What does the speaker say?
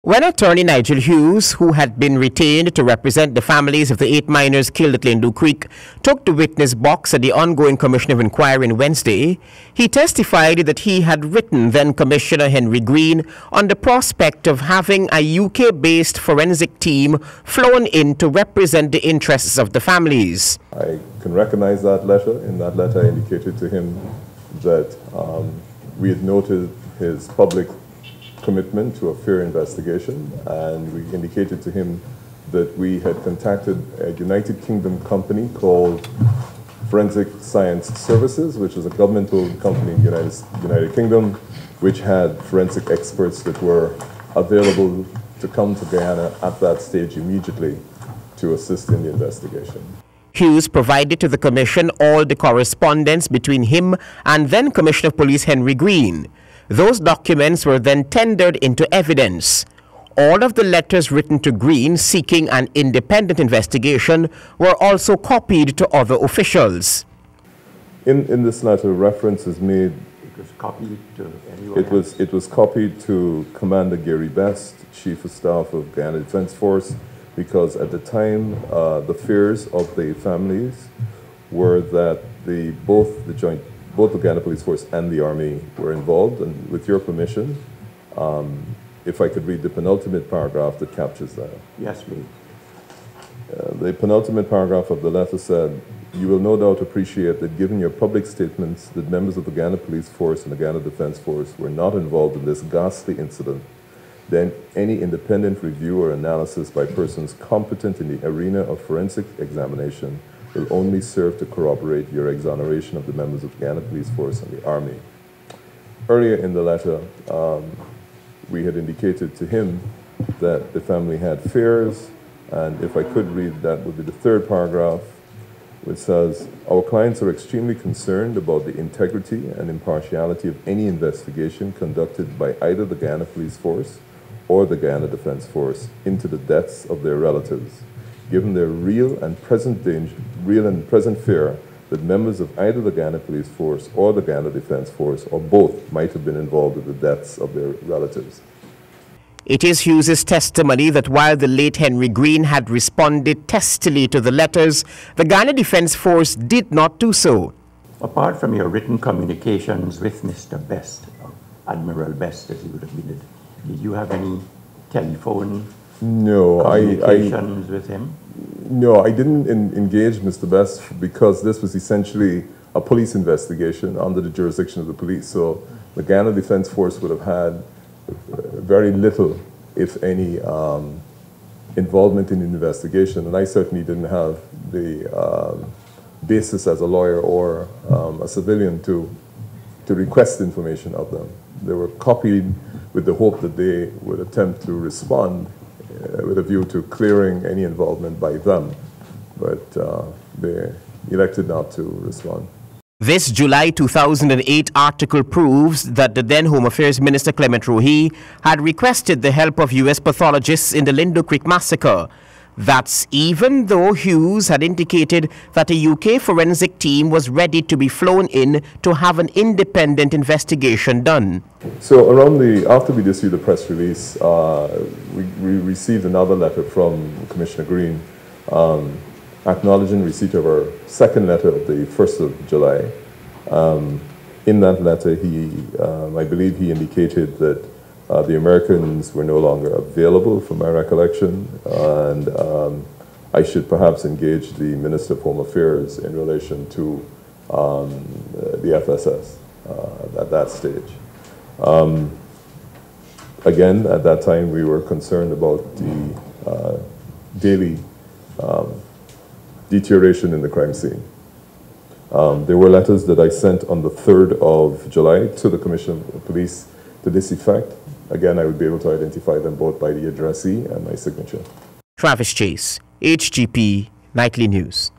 When attorney Nigel Hughes, who had been retained to represent the families of the 8 miners killed at Lindu Creek, took the witness box at the ongoing Commission of Inquiry on Wednesday, he testified that he had written then Commissioner Henry Green on the prospect of having a UK-based forensic team flown in to represent the interests of the families. I can recognize that letter. In that letter, I indicated to him that we had noted his public commitment to a fair investigation, and we indicated to him that we had contacted a United Kingdom company called Forensic Science Services, which is a government-owned company in the United Kingdom, which had forensic experts that were available to come to Guyana at that stage immediately to assist in the investigation. Hughes provided to the Commission all the correspondence between him and then Commissioner of Police Henry Green. Those documents were then tendered into evidence. All of the letters written to Green seeking an independent investigation were also copied to other officials. In this letter, reference is made. It was copied to anyone It was copied to Commander Gary Best, Chief of Staff of Guyana Defence Force, because at the time the fears of the families were that both the Guyana Police Force and the Army were involved, and with your permission, if I could read the penultimate paragraph that captures that. Yes, please. The penultimate paragraph of the letter said, "You will no doubt appreciate that given your public statements that members of the Guyana Police Force and the Guyana Defence Force were not involved in this ghastly incident, then any independent review or analysis by persons competent in the arena of forensic examination will only serve to corroborate your exoneration of the members of the Guyana Police Force and the Army." Earlier in the letter, we had indicated to him that the family had fears, and if I could read, that would be the third paragraph, which says, "Our clients are extremely concerned about the integrity and impartiality of any investigation conducted by either the Guyana Police Force or the Guyana Defence Force into the deaths of their relatives, given their real and present fear that members of either the Guyana Police Force or the Guyana Defence Force or both might have been involved in the deaths of their relatives." It is Hughes' testimony that while the late Henry Green had responded testily to the letters, the Guyana Defence Force did not do so. Apart from your written communications with Mr. Best, Admiral Best as he would have been, did you have any telephone communications with him? No, I didn't engage Mr. Best because this was essentially a police investigation under the jurisdiction of the police. So the Guyana Defence Force would have had very little, if any, involvement in the investigation, and I certainly didn't have the basis as a lawyer or a civilian to request information of them. They were copied with the hope that they would attempt to respond with a view to clearing any involvement by them, but they elected not to respond. This July 2008 article proves that the then Home Affairs Minister Clement Rohey had requested the help of U.S. pathologists in the Lindu Creek massacre. That's even though Hughes had indicated that a UK forensic team was ready to be flown in to have an independent investigation done. So after we issued the press release, we received another letter from Commissioner Green acknowledging receipt of our second letter of the 1st of July. In that letter, I believe he indicated that the Americans were no longer available, from my recollection, and I should perhaps engage the Minister of Home Affairs in relation to the FSS at that stage. Again, at that time, we were concerned about the daily deterioration in the crime scene. There were letters that I sent on the 3rd of July to the Commissioner of Police to this effect. Again, I would be able to identify them both by the addressee and my signature. Travis Chase, HGP Nightly News.